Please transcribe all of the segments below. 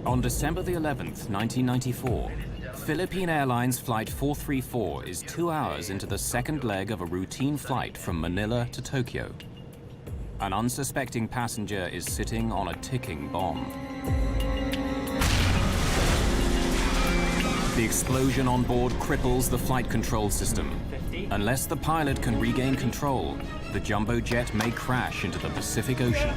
On December the 11th, 1994, Philippine Airlines Flight 434 is 2 hours into the second leg of a routine flight from Manila to Tokyo. An unsuspecting passenger is sitting on a ticking bomb. The explosion on board cripples the flight control system. Unless the pilot can regain control, the jumbo jet may crash into the Pacific Ocean.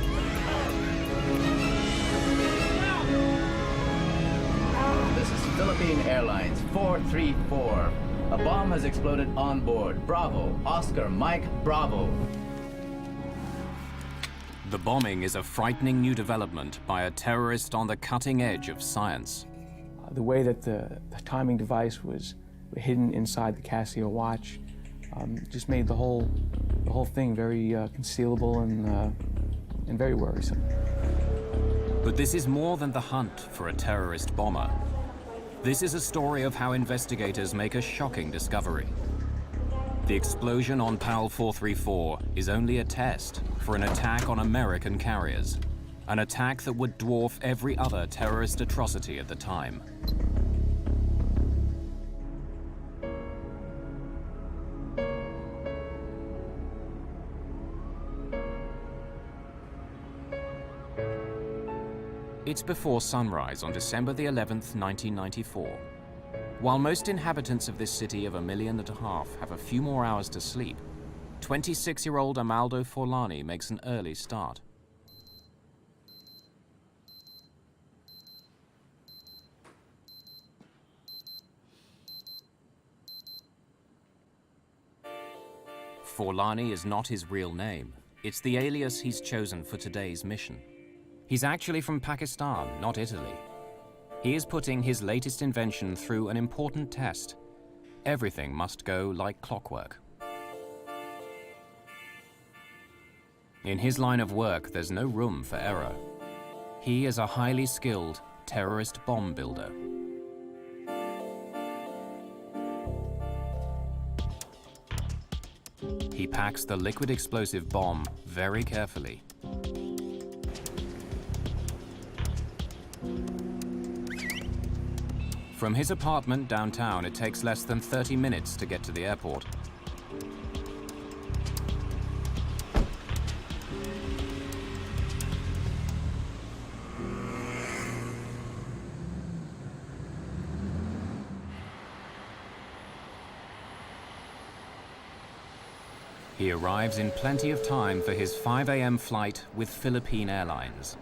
This is Philippine Airlines 434. A bomb has exploded on board. Bravo, Oscar, Mike, Bravo. The bombing is a frightening new development by a terrorist on the cutting edge of science. The way that the timing device was hidden inside the Casio watch just made the whole thing very concealable and very worrisome. But this is more than the hunt for a terrorist bomber. This is a story of how investigators make a shocking discovery. The explosion on PAL 434 is only a test for an attack on American carriers, an attack that would dwarf every other terrorist atrocity at the time. It's before sunrise on December the 11th, 1994. While most inhabitants of this city of 1.5 million have a few more hours to sleep, 26-year-old Amaldo Forlani makes an early start. Forlani is not his real name. It's the alias he's chosen for today's mission. He's actually from Pakistan, not Italy. He is putting his latest invention through an important test. Everything must go like clockwork. In his line of work, there's no room for error. He is a highly skilled terrorist bomb builder. He packs the liquid explosive bomb very carefully. From his apartment downtown, it takes less than 30 minutes to get to the airport. He arrives in plenty of time for his 5 a.m. flight with Philippine Airlines.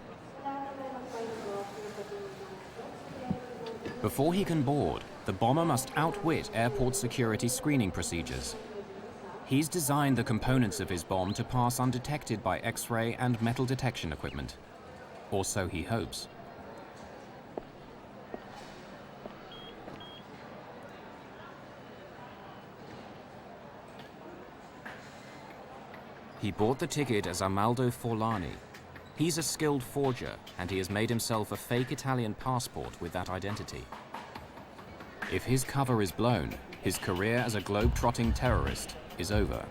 Before he can board, the bomber must outwit airport security screening procedures. He's designed the components of his bomb to pass undetected by X-ray and metal detection equipment. Or so he hopes. He bought the ticket as Amaldo Forlani. He's a skilled forger, and he has made himself a fake Italian passport with that identity. If his cover is blown, his career as a globe-trotting terrorist is over.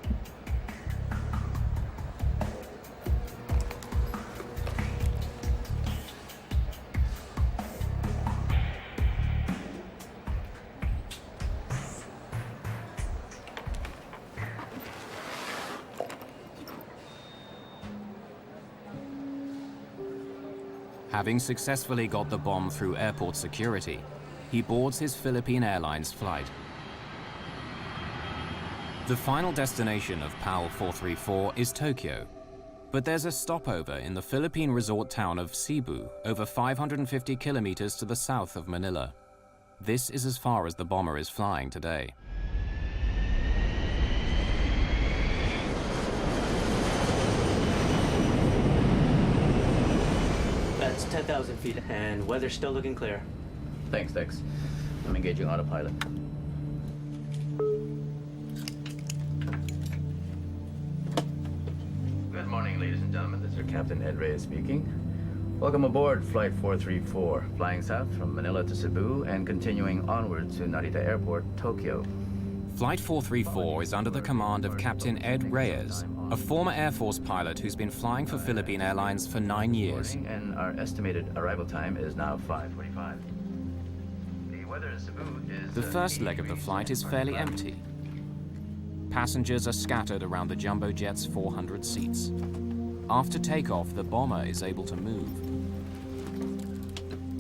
Having successfully got the bomb through airport security, he boards his Philippine Airlines flight. The final destination of PAL 434 is Tokyo, but there's a stopover in the Philippine resort town of Cebu, over 550 kilometers to the south of Manila. This is as far as the bomber is flying today. That's 10,000 feet, and weather's still looking clear. Thanks, Dex. I'm engaging autopilot. Good morning, ladies and gentlemen. This is Captain Ed Reyes speaking. Welcome aboard Flight 434, flying south from Manila to Cebu and continuing onward to Narita Airport, Tokyo. Flight 434 is under the command of Captain Ed Reyes, a former Air Force pilot who's been flying for Philippine Airlines for 9 years. And our estimated arrival time is now 5:45. The weather in Cebu is... The first leg of the flight is fairly empty. Passengers are scattered around the jumbo jet's 400 seats. After takeoff, the bomber is able to move.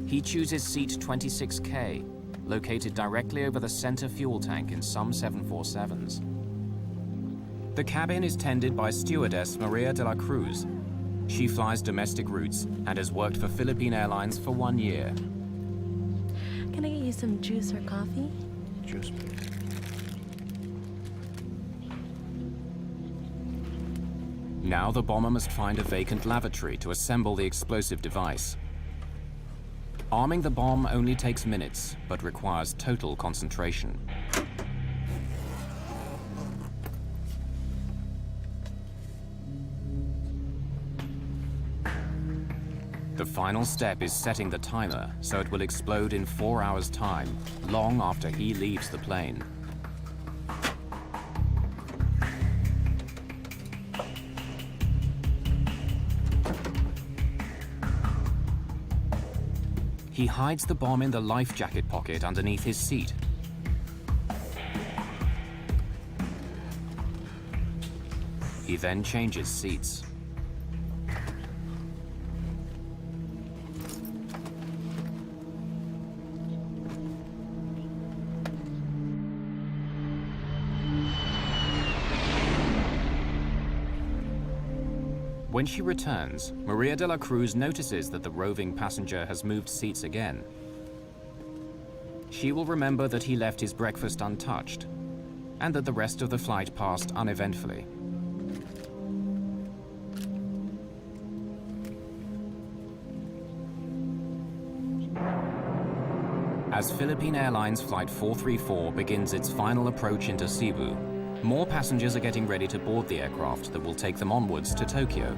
He chooses seat 26K, located directly over the center fuel tank in some 747s. The cabin is tended by stewardess Maria de la Cruz. She flies domestic routes and has worked for Philippine Airlines for 1 year. Can I get you some juice or coffee? Juice, please. Now the bomber must find a vacant lavatory to assemble the explosive device. Arming the bomb only takes minutes, but requires total concentration. The final step is setting the timer so it will explode in 4 hours' time, long after he leaves the plane. He hides the bomb in the life jacket pocket underneath his seat. He then changes seats. When she returns, Maria de la Cruz notices that the roving passenger has moved seats again. She will remember that he left his breakfast untouched, and that the rest of the flight passed uneventfully. As Philippine Airlines Flight 434 begins its final approach into Cebu, more passengers are getting ready to board the aircraft that will take them onwards to Tokyo.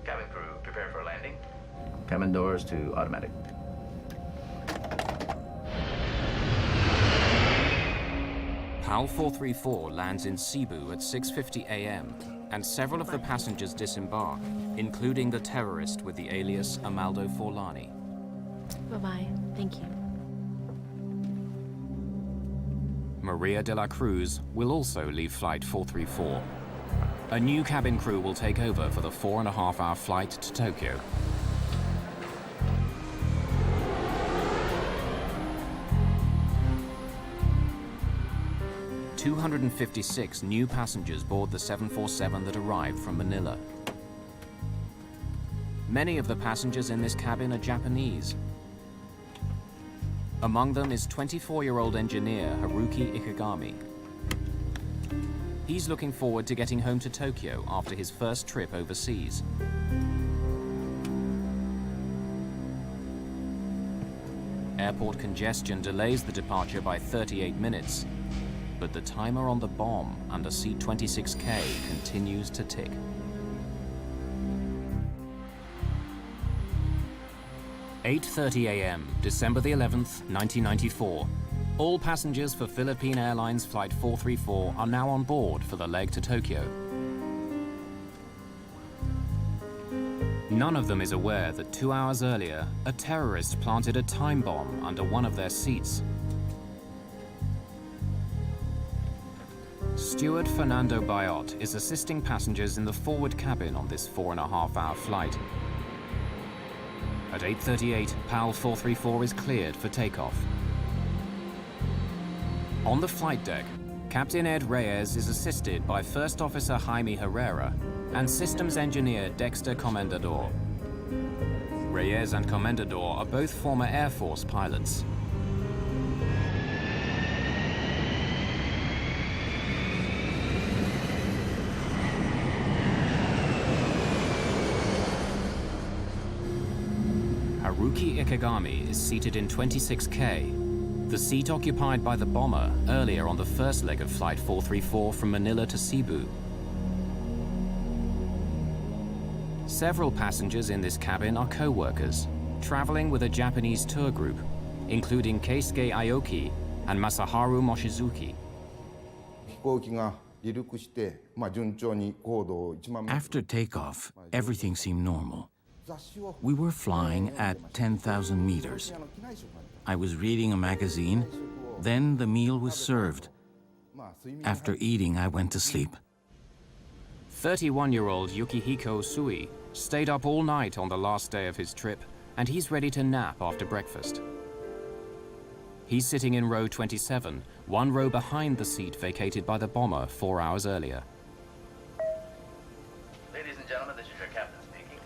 Cabin crew, prepare for landing. Cabin doors to automatic. PAL 434 lands in Cebu at 6:50 a.m., and several of the passengers disembark, including the terrorist with the alias Amaldo Forlani. Bye-bye. Thank you. Maria de la Cruz will also leave Flight 434. A new cabin crew will take over for the 4.5-hour flight to Tokyo. "256 new passengers board the 747 that arrived from Manila. Many of the passengers in this cabin are Japanese. Among them is 24-year-old engineer Haruki Ikegami. He's looking forward to getting home to Tokyo after his first trip overseas. Airport congestion delays the departure by 38 minutes, but the timer on the bomb under seat 26K continues to tick. "8:30 a.m., December the 11th, 1994. All passengers for Philippine Airlines Flight 434 are now on board for the leg to Tokyo. None of them is aware that 2 hours earlier, a terrorist planted a time bomb under one of their seats. Steward Fernando Bayot is assisting passengers in the forward cabin on this 4.5-hour flight. At 8:38, PAL 434 is cleared for takeoff. On the flight deck, Captain Ed Reyes is assisted by First Officer Jaime Herrera and Systems Engineer Dexter Comendador. Reyes and Comendador are both former Air Force pilots. Haruki Ikegami is seated in 26K, the seat occupied by the bomber earlier on the first leg of Flight 434 from Manila to Cebu. Several passengers in this cabin are co-workers, traveling with a Japanese tour group, including Keisuke Aoki and Masaharu Mochizuki. After takeoff, everything seemed normal. We were flying at 10,000 meters. I was reading a magazine, then the meal was served. After eating, I went to sleep. 31-year-old Yukihiko Usui stayed up all night on the last day of his trip, and he's ready to nap after breakfast. He's sitting in row 27, one row behind the seat vacated by the bomber 4 hours earlier. Ladies and gentlemen, this is your captain speaking.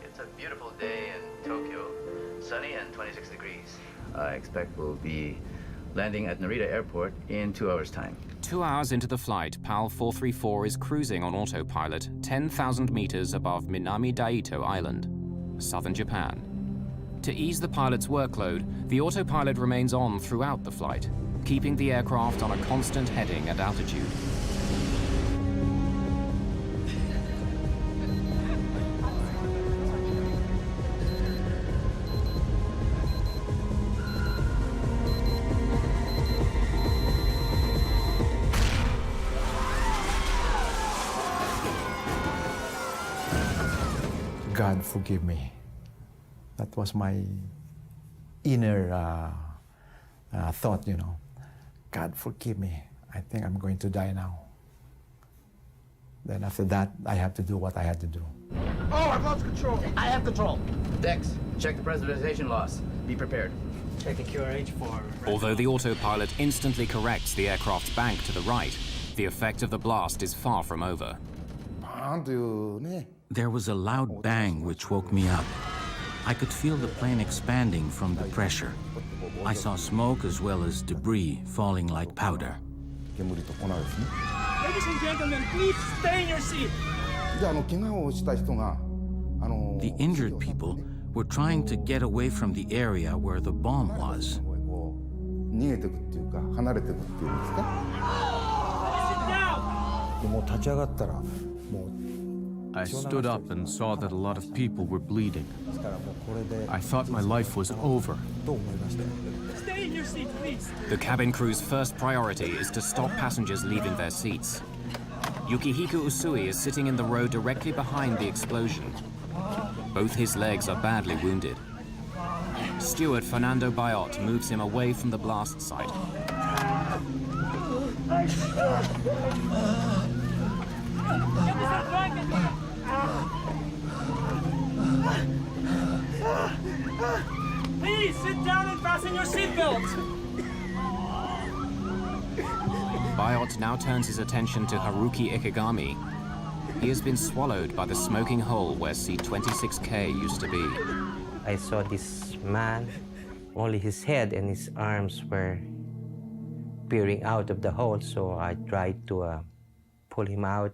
It's a beautiful day in Tokyo, sunny and 26 degrees. I expect we'll be landing at Narita Airport in 2 hours' time. 2 hours into the flight, PAL 434 is cruising on autopilot 10,000 meters above Minami Daito Island, southern Japan. To ease the pilot's workload, the autopilot remains on throughout the flight, keeping the aircraft on a constant heading and altitude. God forgive me. That was my inner thought, you know. God forgive me. I think I'm going to die now. Then after that, I have to do what I had to do. Oh, I've lost control. I have control. Dex, check the pressurization loss. Be prepared. Checking QRH for... Although the autopilot instantly corrects the aircraft's bank to the right, the effect of the blast is far from over. There was a loud bang which woke me up. I could feel the plane expanding from the pressure. I saw smoke as well as debris falling like powder. Ladies and gentlemen, please stay in your seat. The injured people were trying to get away from the area where the bomb was. I stood up and saw that a lot of people were bleeding. I thought my life was over. Stay in your seat, please. The cabin crew's first priority is to stop passengers leaving their seats. Yukihiko Usui is sitting in the row directly behind the explosion. Both his legs are badly wounded. Steward Fernando Bayot moves him away from the blast site. Please sit down and fasten your seatbelt. Bayot now turns his attention to Haruki Ikegami. He has been swallowed by the smoking hole where seat 26K used to be. I saw this man, only his head and his arms were peering out of the hole, so I tried to pull him out.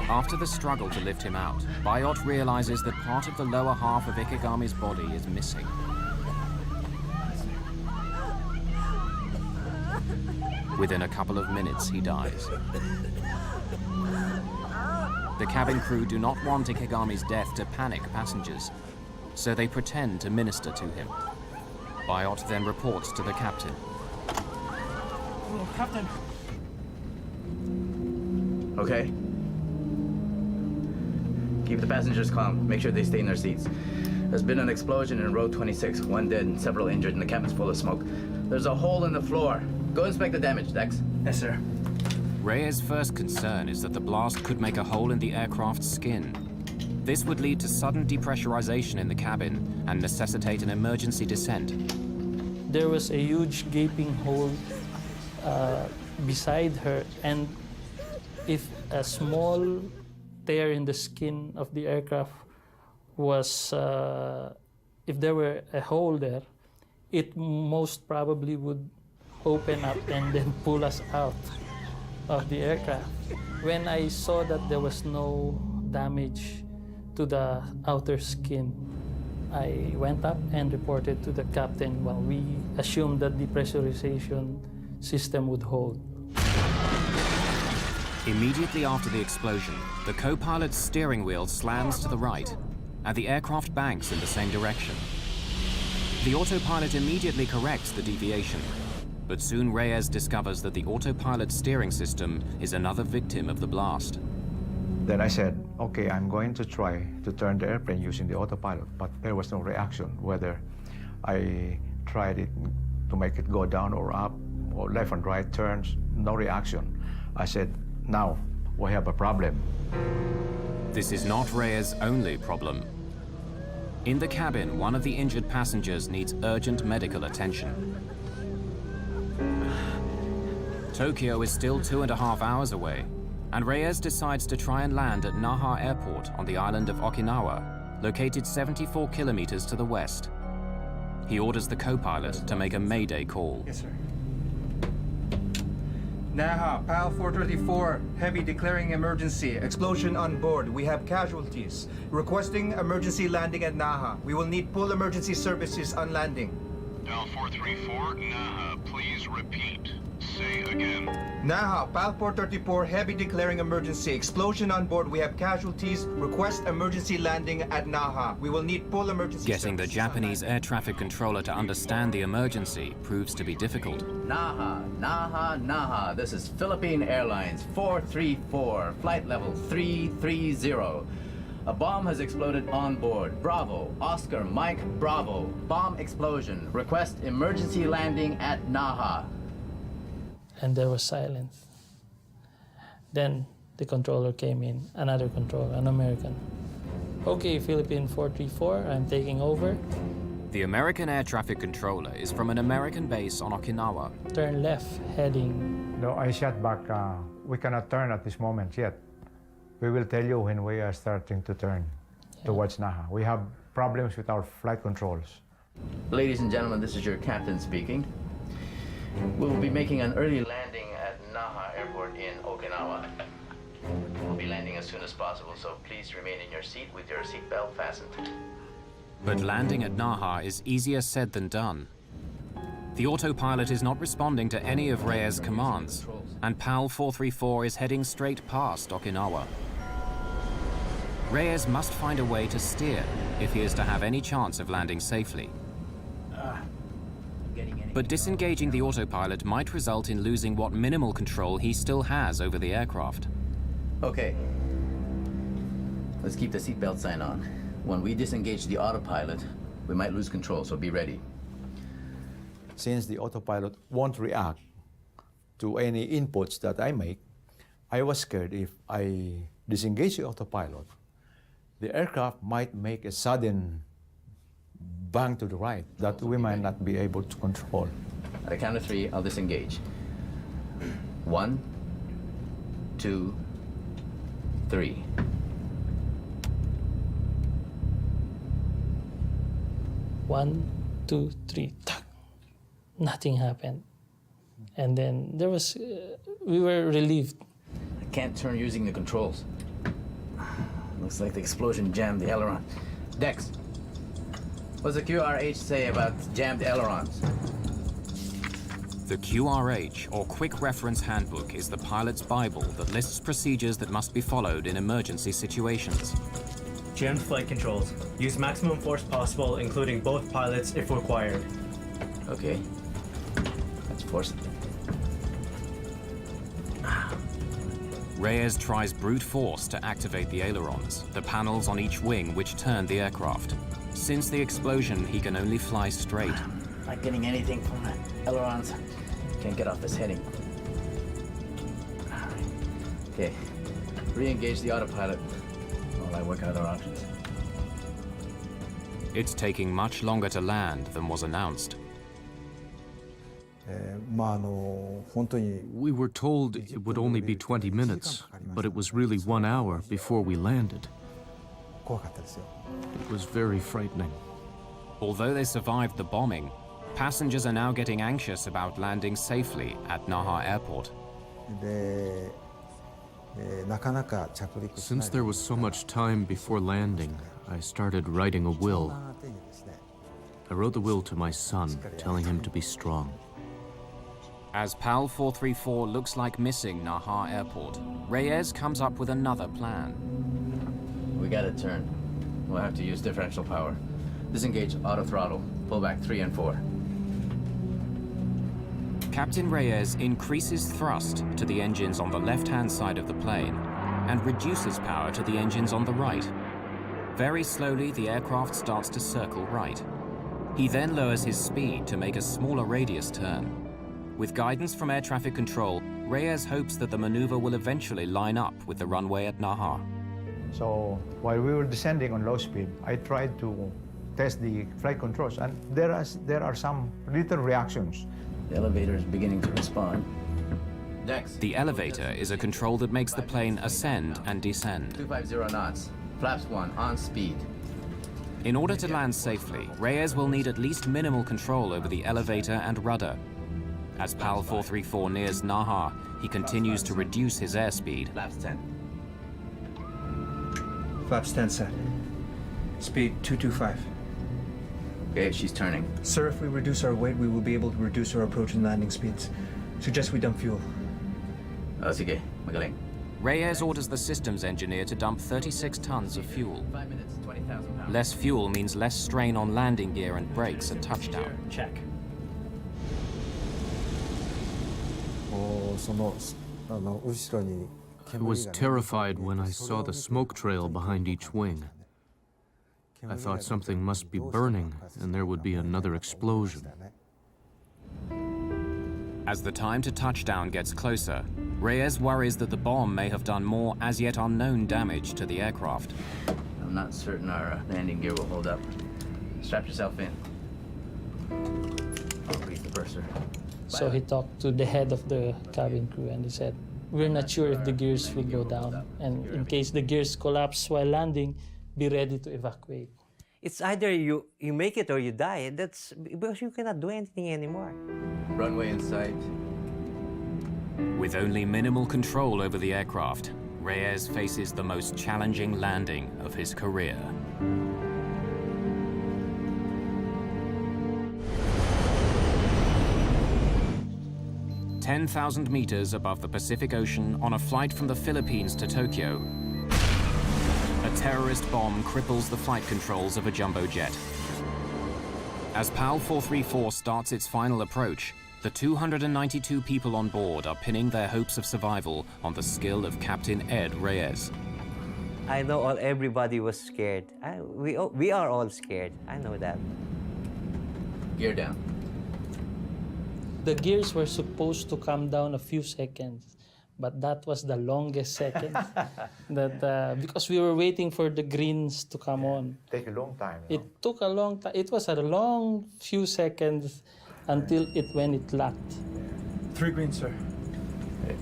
After the struggle to lift him out, Bayot realizes that part of the lower half of Ikegami's body is missing. Within a couple of minutes, he dies. The cabin crew do not want Ikegami's death to panic passengers, so they pretend to minister to him. Bayot then reports to the captain. Oh, Captain. Okay. Keep the passengers calm. Make sure they stay in their seats. There's been an explosion in row 26. One dead and several injured, and the cabin's full of smoke. There's a hole in the floor. Go inspect the damage, Dex. Yes, sir. Reyes' first concern is that the blast could make a hole in the aircraft's skin. This would lead to sudden depressurization in the cabin and necessitate an emergency descent. There was a huge gaping hole beside her, and if a small tear in the skin of the aircraft was, if there were a hole there, it most probably would open up and then pull us out of the aircraft. When I saw that there was no damage to the outer skin, I went up and reported to the captain. Well, we assumed that the pressurization system would hold. Immediately after the explosion, the co-pilot's steering wheel slams to the right, and the aircraft banks in the same direction. The autopilot immediately corrects the deviation, but soon Reyes discovers that the autopilot steering system is another victim of the blast. Then I said, okay, I'm going to try to turn the airplane using the autopilot, but there was no reaction, whether I tried it to make it go down or up, or left and right turns, no reaction. I said, now we have a problem. This is not Reyes' only problem. In the cabin, one of the injured passengers needs urgent medical attention. Tokyo is still 2.5 hours away, and Reyes decides to try and land at Naha Airport on the island of Okinawa, located 74 kilometers to the west. He orders the co-pilot to make a Mayday call. Yes, sir. Naha, PAL 434, heavy declaring emergency. Explosion on board. We have casualties. Requesting emergency landing at Naha. We will need full emergency services on landing. PAL 434, Naha, please repeat. Say again. Naha, PAL 434, heavy declaring emergency. Explosion on board. We have casualties. Request emergency landing at Naha. We will need full emergency Getting the Japanese air traffic controller to understand the emergency proves to be difficult. Naha, Naha, Naha. This is Philippine Airlines 434, flight level 330. A bomb has exploded on board. Bravo, Oscar, Mike, Bravo. Bomb explosion. Request emergency landing at Naha. And there was silence. Then the controller came in, another controller, an American. Okay, Philippine 434, I'm taking over. The American air traffic controller is from an American base on Okinawa. Turn left, heading. No, I shot back, we cannot turn at this moment yet. We will tell you when we are starting to turn towards Naha. We have problems with our flight controls. Ladies and gentlemen, this is your captain speaking. We will be making an early landing at Naha Airport in Okinawa. We'll be landing as soon as possible, so please remain in your seat with your seatbelt fastened. But landing at Naha is easier said than done. The autopilot is not responding to any of Reyes' commands, and PAL 434 is heading straight past Okinawa. Reyes must find a way to steer if he is to have any chance of landing safely. But disengaging the autopilot might result in losing what minimal control he still has over the aircraft. Okay. Let's keep the seatbelt sign on. When we disengage the autopilot, we might lose control, so be ready. Since the autopilot won't react to any inputs that I make, I was scared if I disengage the autopilot, the aircraft might make a sudden bang to the right that we might not be able to control. At a count of 3, I'll disengage. 1, 2, 3. One, two, three. Tuck. Nothing happened. And then there was, we were relieved. I can't turn using the controls. Looks like the explosion jammed the aileron. Dex, what's the QRH say about jammed ailerons? The QRH, or Quick Reference Handbook, is the pilot's Bible that lists procedures that must be followed in emergency situations. Jammed flight controls. Use maximum force possible, including both pilots if required. Okay. Let's force it. Reyes tries brute force to activate the ailerons, the panels on each wing which turn the aircraft. Since the explosion, he can only fly straight. Not getting anything from the ailerons. Can't get off this heading. Okay. Re-engage the autopilot while I work out our options. It's taking much longer to land than was announced. We were told it would only be 20 minutes, but it was really 1 hour before we landed. It was very frightening. Although they survived the bombing, passengers are now getting anxious about landing safely at Naha Airport. Since there was so much time before landing, I started writing a will. I wrote the will to my son, telling him to be strong. As PAL 434 looks like missing Naha Airport, Reyes comes up with another plan. We gotta turn. We'll have to use differential power. Disengage auto throttle. Pull back 3 and 4. Captain Reyes increases thrust to the engines on the left-hand side of the plane and reduces power to the engines on the right. Very slowly, the aircraft starts to circle right. He then lowers his speed to make a smaller radius turn. With guidance from air traffic control, Reyes hopes that the maneuver will eventually line up with the runway at Naha. So while we were descending on low speed, I tried to test the flight controls, and there are some little reactions. The elevator is beginning to respond. Dex. The elevator is a control that makes the plane ascend and descend. 250 knots. Flaps 1 on speed. In order to land safely, Reyes will need at least minimal control over the elevator and rudder. As PAL 434 nears Naha, he continues to reduce his airspeed. Flaps 10. Flaps 10 set. Speed 225. Okay, she's turning. Sir, if we reduce our weight, we will be able to reduce our approach and landing speeds. Suggest we dump fuel. Sige, magaling. Reyes orders the systems engineer to dump 36 tons of fuel. 5 minutes, 20,000 pounds. Less fuel means less strain on landing gear and brakes at touchdown. Check. I was terrified when I saw the smoke trail behind each wing. I thought something must be burning and there would be another explosion. As the time to touchdown gets closer, Reyes worries that the bomb may have done more as yet unknown damage to the aircraft. I'm not certain our landing gear will hold up. Strap yourself in. I'll grease the purser. So he talked to the head of the cabin crew and he said, "We're not sure if the gears will go down. And in case the gears collapse while landing, be ready to evacuate." It's either you make it or you die. That's because you cannot do anything anymore. Runway in sight. With only minimal control over the aircraft, Reyes faces the most challenging landing of his career. "10,000 meters above the Pacific Ocean on a flight from the Philippines to Tokyo, a terrorist bomb cripples the flight controls of a jumbo jet. As PAL 434 starts its final approach, the 292 people on board are pinning their hopes of survival on the skill of Captain Ed Reyes. I know everybody was scared. We are all scared. I know that. Gear down. The gears were supposed to come down a few seconds, but that was the longest second. Because we were waiting for the greens to come on. Take a long time. It took a long time. It was a long few seconds until when it locked. 3 green, sir. Okay.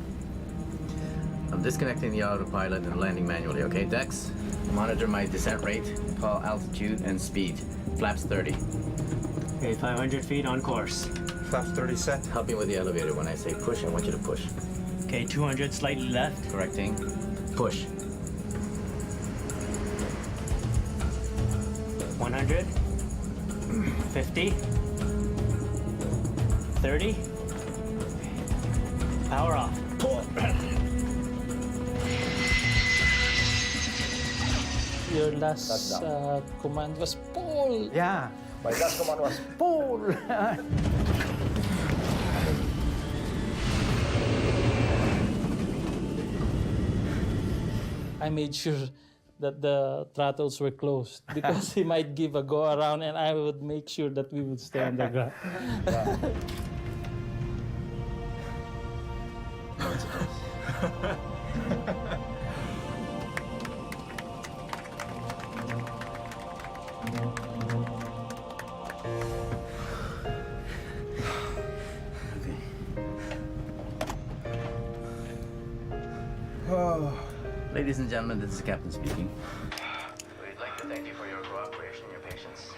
I'm disconnecting the autopilot and landing manually, okay? Dex, monitor my descent rate, call altitude and speed. Flaps 30. Okay, 500 feet on course. Flaps 30 set. Help me with the elevator. When I say push, I want you to push. Okay, 200 slightly left. Correcting. Push. 100. 50. 30. Power off. Pull. Your last command was pull. Yeah, my last command was pull. I made sure that the throttles were closed because he might give a go around and I would make sure that we would stay on the ground. Ladies and gentlemen, this is the captain speaking. We'd like to thank you for your cooperation and your patience.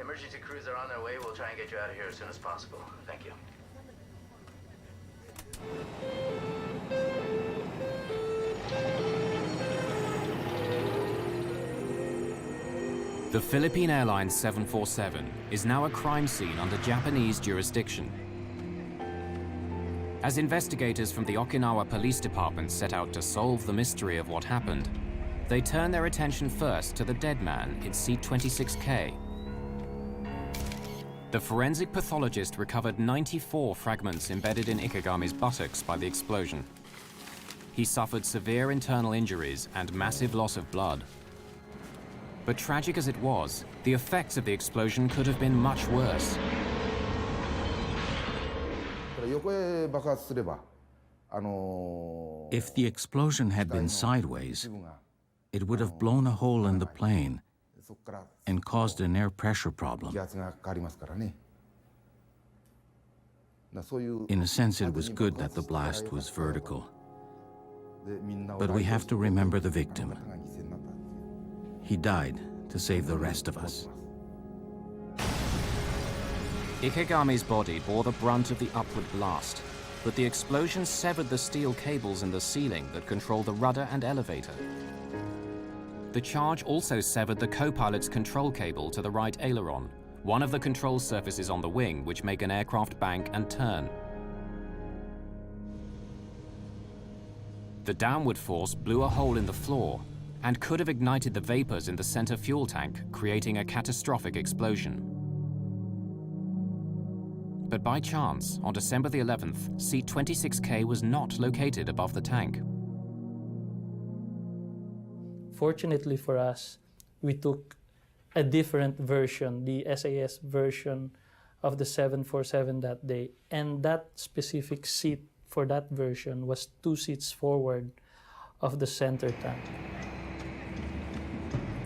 Emergency crews are on their way. We'll try and get you out of here as soon as possible. Thank you. The Philippine Airlines 747 is now a crime scene under Japanese jurisdiction. As investigators from the Okinawa Police Department set out to solve the mystery of what happened, they turn their attention first to the dead man in seat 26K. The forensic pathologist recovered 94 fragments embedded in Ikegami's buttocks by the explosion. He suffered severe internal injuries and massive loss of blood. But tragic as it was, the effects of the explosion could have been much worse. If the explosion had been sideways, it would have blown a hole in the plane and caused an air pressure problem. In a sense, it was good that the blast was vertical. But we have to remember the victim. He died to save the rest of us. Ikegami's body bore the brunt of the upward blast, but the explosion severed the steel cables in the ceiling that control the rudder and elevator. The charge also severed the co-pilot's control cable to the right aileron, one of the control surfaces on the wing which make an aircraft bank and turn. The downward force blew a hole in the floor and could have ignited the vapors in the center fuel tank, creating a catastrophic explosion. But by chance, on December the 11th, seat 26K was not located above the tank. Fortunately for us, we took a different version, the SAS version of the 747 that day, and that specific seat for that version was 2 seats forward of the center tank.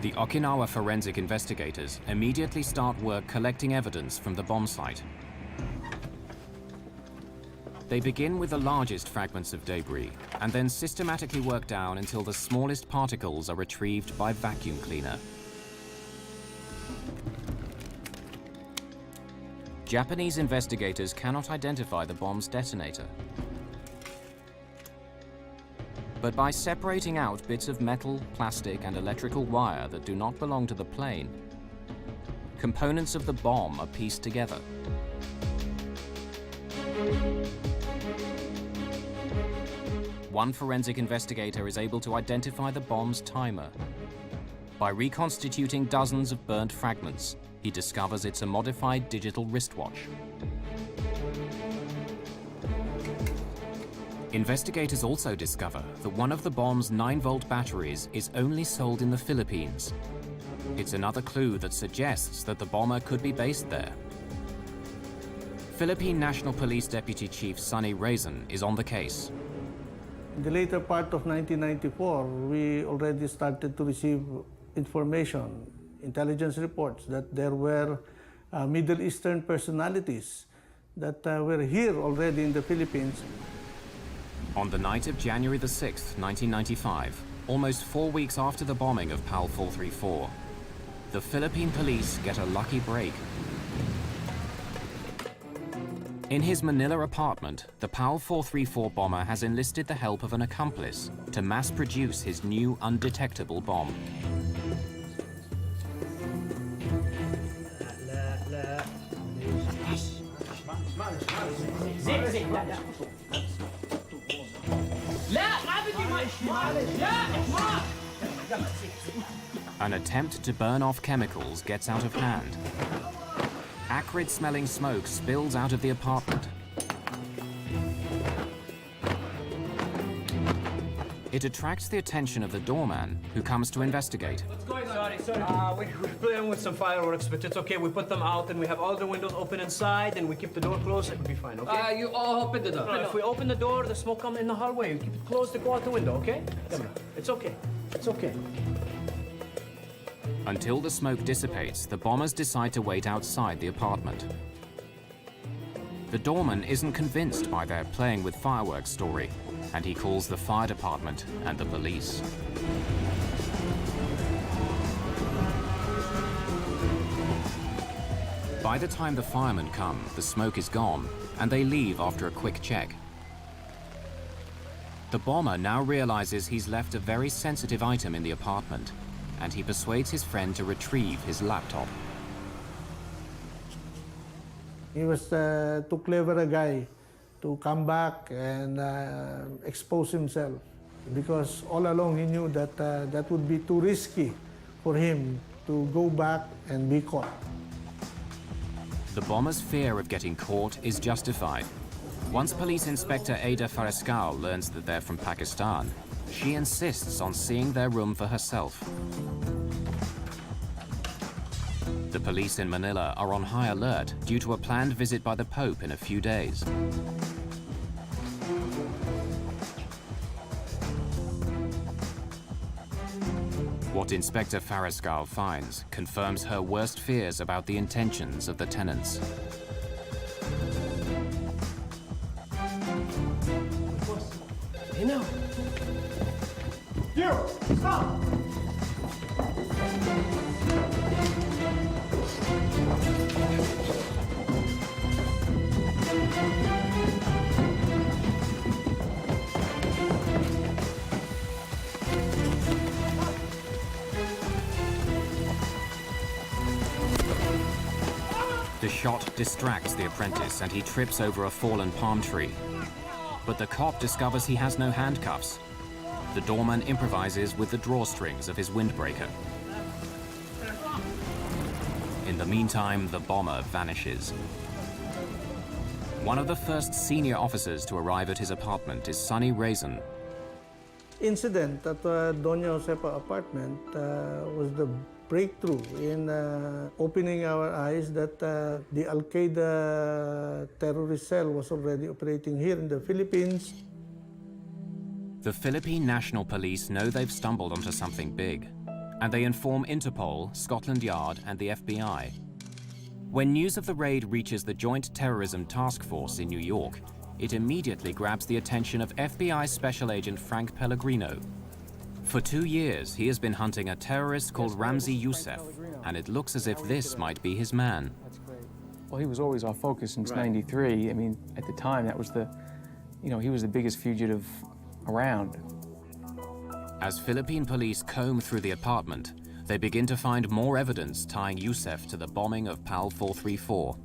The Okinawa forensic investigators immediately start work collecting evidence from the bomb site. They begin with the largest fragments of debris and then systematically work down until the smallest particles are retrieved by vacuum cleaner. Japanese investigators cannot identify the bomb's detonator. But by separating out bits of metal, plastic, and electrical wire that do not belong to the plane, components of the bomb are pieced together. One forensic investigator is able to identify the bomb's timer. By reconstituting dozens of burnt fragments, he discovers it's a modified digital wristwatch. Investigators also discover that one of the bomb's 9-volt batteries is only sold in the Philippines. It's another clue that suggests that the bomber could be based there. Philippine National Police Deputy Chief Sonny Raisin is on the case. In the later part of 1994, we already started to receive information, intelligence reports, that there were Middle Eastern personalities that were here already in the Philippines. On the night of January the 6th, 1995, almost 4 weeks after the bombing of PAL 434, the Philippine police get a lucky break. In his Manila apartment, the PAL 434 bomber has enlisted the help of an accomplice to mass-produce his new undetectable bomb. An attempt to burn off chemicals gets out of hand. Acrid-smelling smoke spills out of the apartment. It attracts the attention of the doorman, who comes to investigate. What's going on? Sorry. We're playing with some fireworks, but it's okay. We put them out, and we have all the windows open inside, and we keep the door closed. It'll be fine, okay? You all open the door. No, if we open the door, the smoke comes in the hallway. You keep it closed to go out the window, okay? Come on. It's okay. It's okay. Until the smoke dissipates, the bombers decide to wait outside the apartment. The doorman isn't convinced by their playing with fireworks story, and he calls the fire department and the police. By the time the firemen come, the smoke is gone, and they leave after a quick check. The bomber now realizes he's left a very sensitive item in the apartment, and he persuades his friend to retrieve his laptop. He was too clever a guy to come back and expose himself, because all along he knew that that would be too risky for him to go back and be caught. The bomber's fear of getting caught is justified. Once Police Inspector Ada Farescal learns that they're from Pakistan, she insists on seeing their room for herself. The police in Manila are on high alert due to a planned visit by the Pope in a few days. What Inspector Farescal finds confirms her worst fears about the intentions of the tenants. Hey, now. You, stop! The shot distracts the apprentice and he trips over a fallen palm tree. But the cop discovers he has no handcuffs. The doorman improvises with the drawstrings of his windbreaker. In the meantime, the bomber vanishes. One of the first senior officers to arrive at his apartment is Sonny Raisin. Incident at Doña Josefa apartment was the breakthrough in opening our eyes that the Al-Qaeda terrorist cell was already operating here in the Philippines. The Philippine National Police know they've stumbled onto something big, and they inform Interpol, Scotland Yard, and the FBI. When news of the raid reaches the Joint Terrorism Task Force in New York, it immediately grabs the attention of FBI Special Agent Frank Pellegrino. For 2 years, he has been hunting a terrorist called Ramzi Youssef, and it looks as if this might be his man. Well, he was always our focus since '93. I mean, at the time, that was he was the biggest fugitive around. As Philippine police comb through the apartment, they begin to find more evidence tying Youssef to the bombing of PAL 434.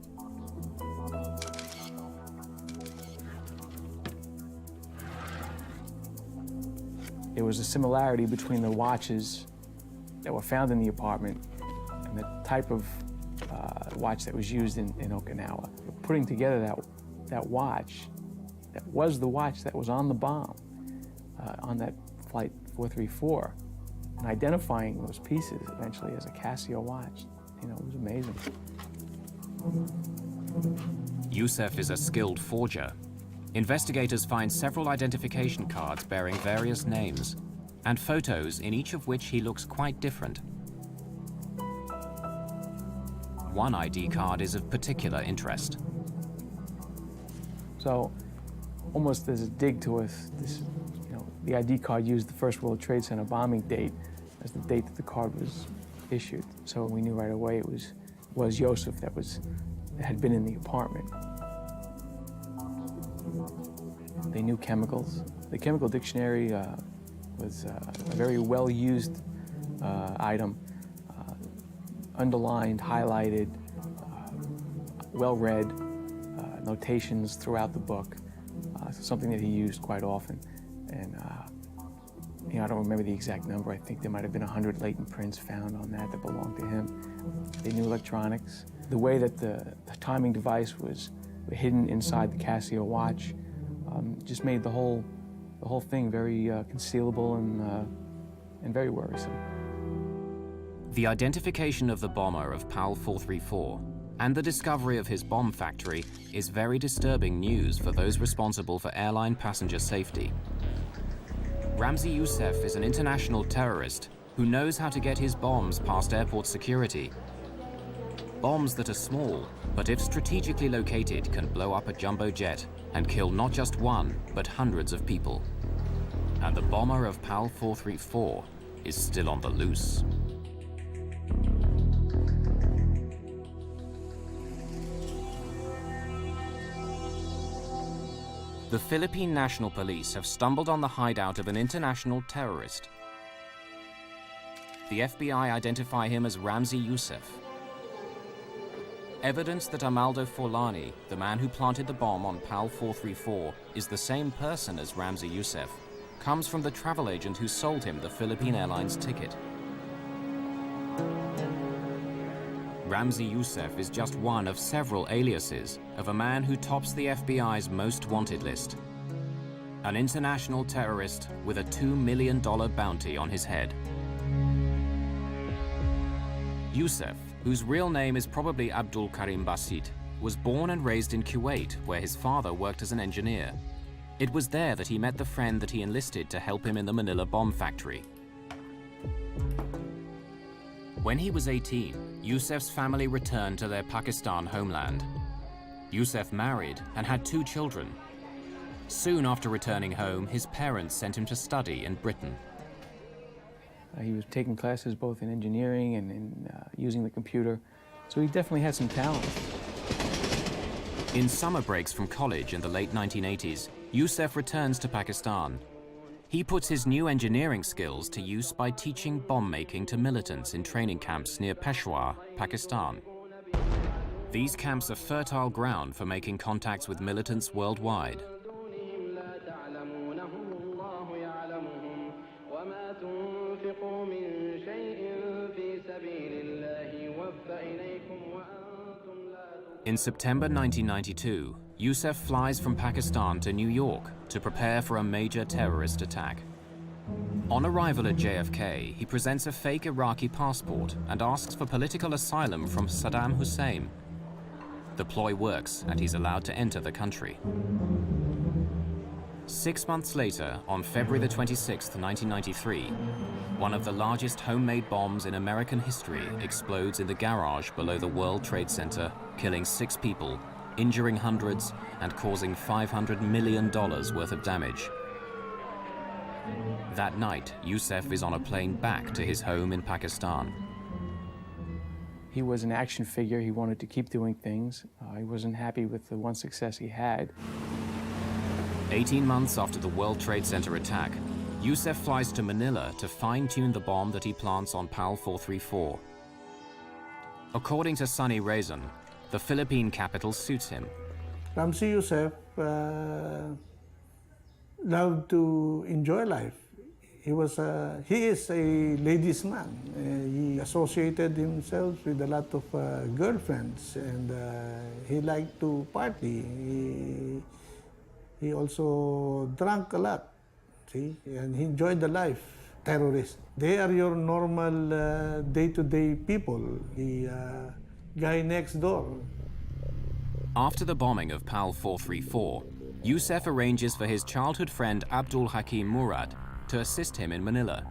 There was a similarity between the watches that were found in the apartment and the type of watch that was used in Okinawa. Putting together that watch, that was the watch that was on the bomb on that flight 434, and identifying those pieces eventually as a Casio watch, it was amazing. Youssef is a skilled forger. Investigators find several identification cards bearing various names, and photos in each of which he looks quite different. One ID card is of particular interest. So, almost as a dig to us, the ID card used the First World Trade Center bombing date as the date that the card was issued. So we knew right away it was Youssef that had been in the apartment. They knew chemicals. The chemical dictionary was a very well-used item, underlined, highlighted, well-read, notations throughout the book, something that he used quite often. And I don't remember the exact number. I think there might have been 100 latent prints found on that belonged to him. They knew electronics. The way that the timing device was hidden inside the Casio watch just made the whole thing very concealable and very worrisome. The identification of the bomber of PAL 434 and the discovery of his bomb factory is very disturbing news for those responsible for airline passenger safety. Ramzi Youssef is an international terrorist who knows how to get his bombs past airport security. Bombs that are small, but if strategically located, can blow up a jumbo jet and kill not just one, but hundreds of people. And the bomber of PAL 434 is still on the loose. The Philippine National Police have stumbled on the hideout of an international terrorist. The FBI identify him as Ramzi Youssef. Evidence that Amaldo Forlani, the man who planted the bomb on PAL 434, is the same person as Ramzi Youssef, comes from the travel agent who sold him the Philippine Airlines ticket. Ramzi Youssef is just one of several aliases of a man who tops the FBI's most wanted list. An international terrorist with a $2 million bounty on his head. Youssef, whose real name is probably Abdul Karim Basit, was born and raised in Kuwait, where his father worked as an engineer. It was there that he met the friend that he enlisted to help him in the Manila bomb factory. When he was 18, Youssef's family returned to their Pakistan homeland. Youssef married and had 2 children. Soon after returning home, his parents sent him to study in Britain. He was taking classes both in engineering and in using the computer, so he definitely had some talent. In summer breaks from college in the late 1980s, Youssef returns to Pakistan. He puts his new engineering skills to use by teaching bomb making to militants in training camps near Peshawar, Pakistan. These camps are fertile ground for making contacts with militants worldwide. In September 1992, Youssef flies from Pakistan to New York to prepare for a major terrorist attack. On arrival at JFK, he presents a fake Iraqi passport and asks for political asylum from Saddam Hussein. The ploy works, and he's allowed to enter the country. 6 months later, on February the 26th, 1993, one of the largest homemade bombs in American history explodes in the garage below the World Trade Center, killing 6 people, injuring hundreds, and causing $500 million worth of damage. That night, Youssef is on a plane back to his home in Pakistan. He was an action figure. He wanted to keep doing things. He wasn't happy with the one success he had. 18 months after the World Trade Center attack, Youssef flies to Manila to fine-tune the bomb that he plants on PAL 434. According to Sunny Razan, the Philippine capital suits him. Ramzi Youssef loved to enjoy life. He is a ladies' man. He associated himself with a lot of girlfriends, and he liked to party. He also drank a lot, see, and he enjoyed the life. Terrorists, they are your normal day-to-day people, the guy next door. After the bombing of PAL 434, Youssef arranges for his childhood friend Abdul Hakim Murad to assist him in Manila.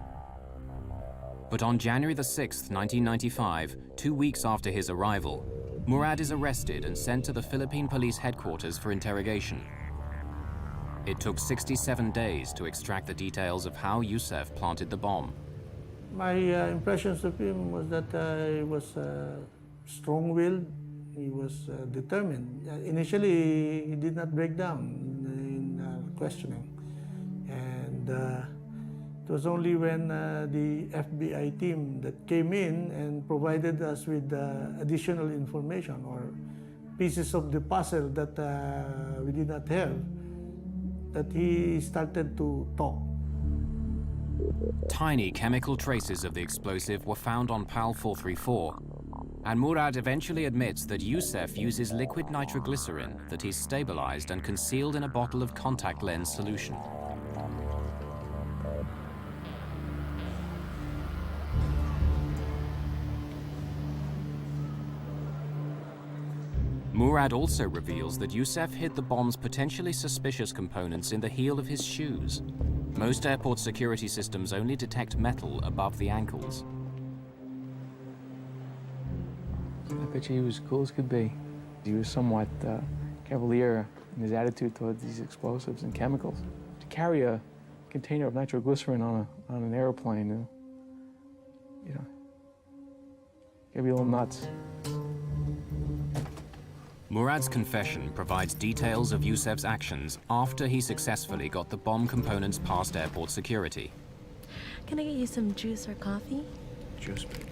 But on January the 6th, 1995, 2 weeks after his arrival, Murad is arrested and sent to the Philippine Police headquarters for interrogation. It took 67 days to extract the details of how Youssef planted the bomb. My impressions of him was that he was strong-willed, he was determined. Initially, he did not break down in questioning. And it was only when the FBI team that came in and provided us with additional information or pieces of the puzzle that we did not have, that he started to talk. Tiny chemical traces of the explosive were found on PAL 434, and Murad eventually admits that Youssef uses liquid nitroglycerin that he's stabilized and concealed in a bottle of contact lens solution. Murad also reveals that Youssef hid the bomb's potentially suspicious components in the heel of his shoes. Most airport security systems only detect metal above the ankles. I bet you he was cool as could be. He was somewhat cavalier in his attitude toward these explosives and chemicals. To carry a container of nitroglycerin on an airplane, you know, gotta be a little nuts. Murad's confession provides details of Youssef's actions after he successfully got the bomb components past airport security. Can I get you some juice or coffee? Juice, please.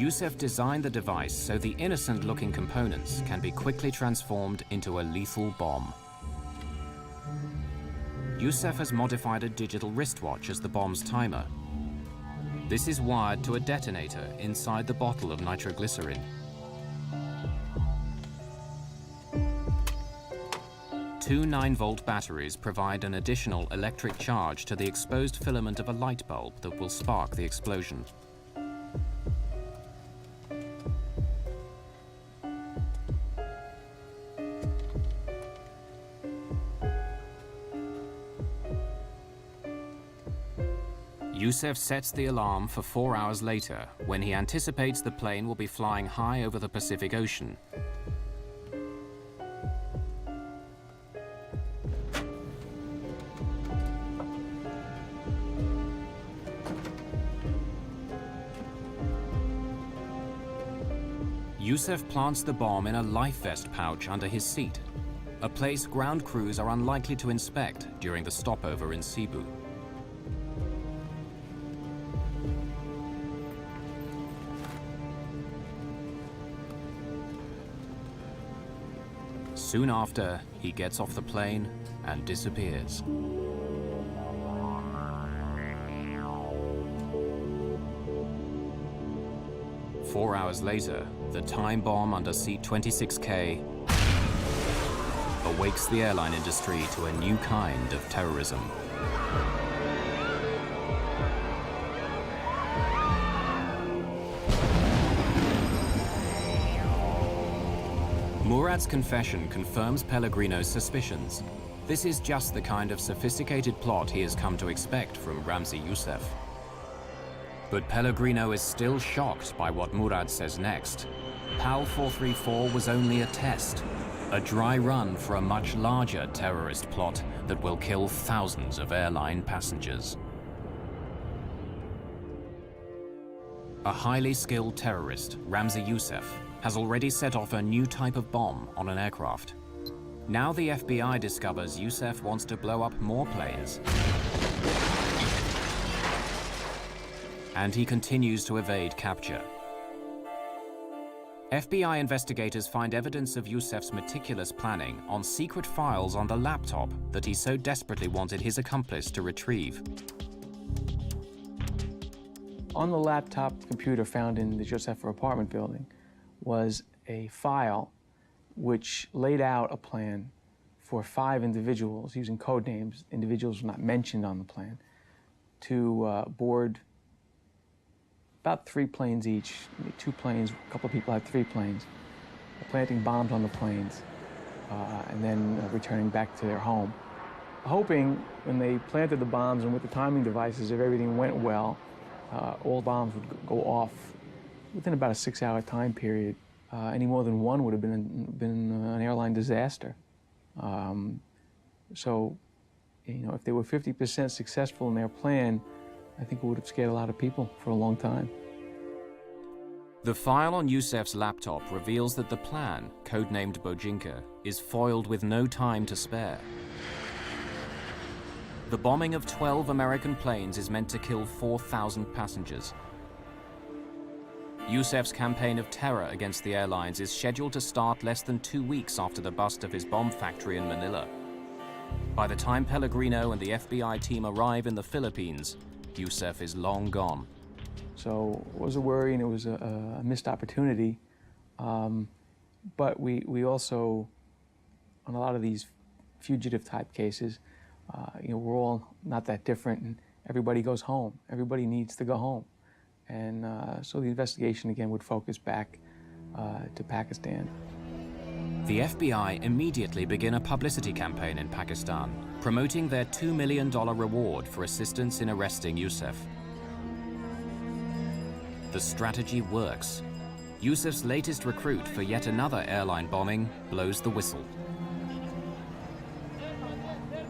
Youssef designed the device so the innocent-looking components can be quickly transformed into a lethal bomb. Youssef has modified a digital wristwatch as the bomb's timer. This is wired to a detonator inside the bottle of nitroglycerin. Two 9-volt batteries provide an additional electric charge to the exposed filament of a light bulb that will spark the explosion. Youssef sets the alarm for 4 hours later, when he anticipates the plane will be flying high over the Pacific Ocean. Youssef plants the bomb in a life vest pouch under his seat, a place ground crews are unlikely to inspect during the stopover in Cebu. Soon after, he gets off the plane and disappears. Four hours later, the time bomb under seat 26K awakes the airline industry to a new kind of terrorism. Murad's confession confirms Pellegrino's suspicions. This is just the kind of sophisticated plot he has come to expect from Ramzi Youssef. But Pellegrino is still shocked by what Murad says next. PAL 434 was only a test, a dry run for a much larger terrorist plot that will kill thousands of airline passengers. A highly skilled terrorist, Ramzi Youssef, has already set off a new type of bomb on an aircraft. Now the FBI discovers Youssef wants to blow up more planes. And he continues to evade capture. FBI investigators find evidence of Youssef's meticulous planning on secret files on the laptop that he so desperately wanted his accomplice to retrieve. On the laptop computer found in the Josefa apartment building was a file which laid out a plan for 5 individuals using code names. Individuals were not mentioned on the plan, to board about 3 planes each, 2 planes, a couple of people had 3 planes, planting bombs on the planes, and then returning back to their home. Hoping when they planted the bombs and with the timing devices, if everything went well, all bombs would go off within about a 6-hour time period. Any more than one would have been an airline disaster. So, you know, if they were 50% successful in their plan, I think it would have scared a lot of people for a long time. The file on Youssef's laptop reveals that the plan, codenamed Bojinka, is foiled with no time to spare. The bombing of 12 American planes is meant to kill 4,000 passengers. Youssef's campaign of terror against the airlines is scheduled to start less than 2 weeks after the bust of his bomb factory in Manila. By the time Pellegrino and the FBI team arrive in the Philippines, Youssef is long gone. So it was a worry and it was a missed opportunity. But we also, on a lot of these fugitive type cases, you know, we're all not that different and everybody goes home. Everybody needs to go home. And so the investigation again would focus back to Pakistan. The FBI immediately begin a publicity campaign in Pakistan, promoting their $2 million reward for assistance in arresting Youssef. The strategy works. Youssef's latest recruit for yet another airline bombing blows the whistle.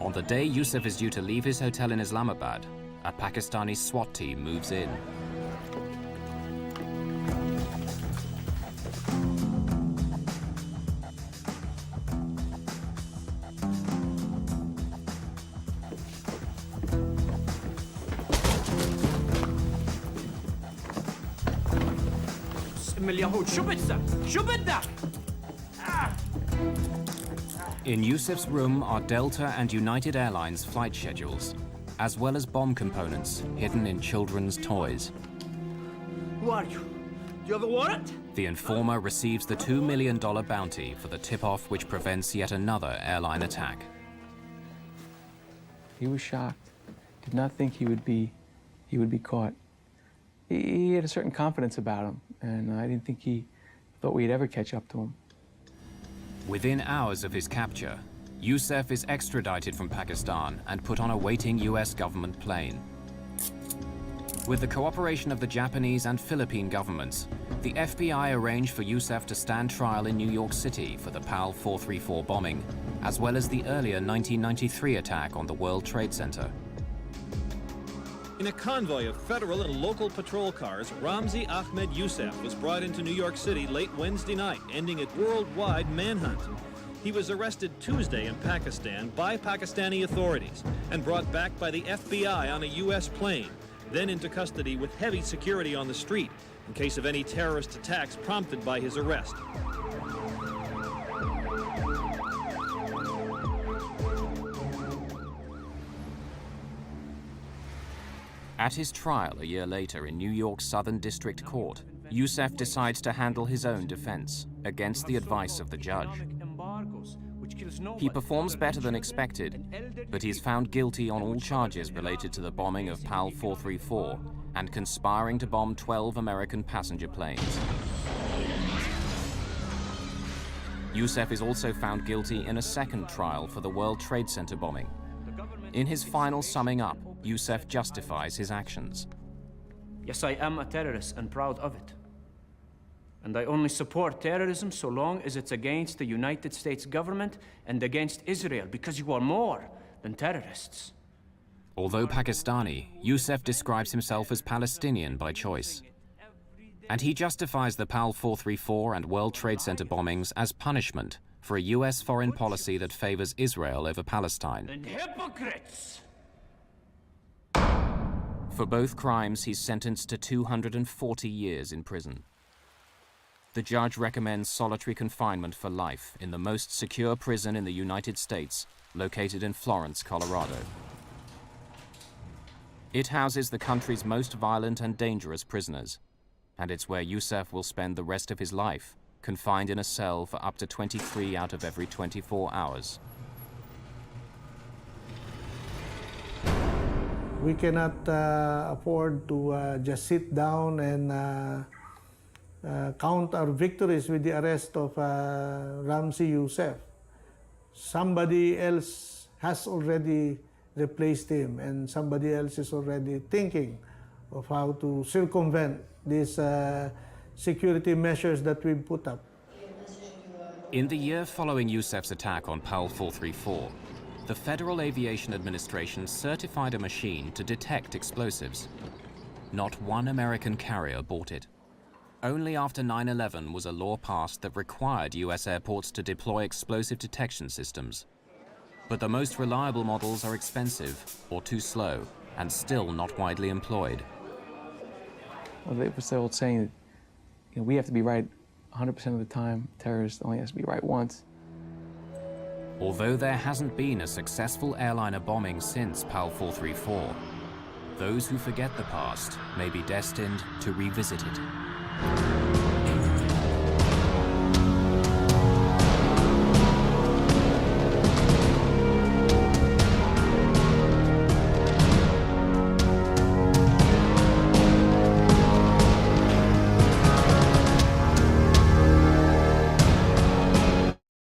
On the day Youssef is due to leave his hotel in Islamabad, a Pakistani SWAT team moves in. In Yusef's room are Delta and United Airlines flight schedules, as well as bomb components hidden in children's toys. Who are you? Do you have a warrant? The informer receives the $2 million bounty for the tip-off which prevents yet another airline attack. He was shocked. Did not think he would be caught. He had a certain confidence about him, and I didn't think he thought we'd ever catch up to him. Within hours of his capture, Yusef is extradited from Pakistan and put on a waiting US government plane. With the cooperation of the Japanese and Philippine governments, the FBI arranged for Yusef to stand trial in New York City for the PAL 434 bombing, as well as the earlier 1993 attack on the World Trade Center. In a convoy of federal and local patrol cars, Ramzi Ahmed Yusef was brought into New York City late Wednesday night, ending a worldwide manhunt. He was arrested Tuesday in Pakistan by Pakistani authorities and brought back by the FBI on a U.S. plane, then into custody with heavy security on the street in case of any terrorist attacks prompted by his arrest. At his trial a year later in New York's Southern District Court, Yusef decides to handle his own defense against the advice of the judge. He performs better than expected, but he is found guilty on all charges related to the bombing of PAL 434 and conspiring to bomb 12 American passenger planes. Yusef is also found guilty in a second trial for the World Trade Center bombing. In his final summing up, Yusef justifies his actions. Yes, I am a terrorist and proud of it. And I only support terrorism so long as it's against the United States government and against Israel, because you are more than terrorists. Although Pakistani, Yusef describes himself as Palestinian by choice. And he justifies the PAL 434 and World Trade Center bombings as punishment for a US foreign policy that favors Israel over Palestine. And hypocrites! For both crimes, he's sentenced to 240 years in prison. The judge recommends solitary confinement for life in the most secure prison in the United States, located in Florence, Colorado. It houses the country's most violent and dangerous prisoners, and it's where Yusef will spend the rest of his life, confined in a cell for up to 23 out of every 24 hours. We cannot afford to just sit down and count our victories with the arrest of Ramzi Yusef. Somebody else has already replaced him, and somebody else is already thinking of how to circumvent these security measures that we've put up. In the year following Yusef's attack on PAL 434, the Federal Aviation Administration certified a machine to detect explosives. Not one American carrier bought it. Only after 9/11 was a law passed that required US airports to deploy explosive detection systems. But the most reliable models are expensive or too slow and still not widely employed. Well, it was the old saying that we have to be right 100% of the time. Terrorists only has to be right once. Although there hasn't been a successful airliner bombing since PAL 434, those who forget the past may be destined to revisit it.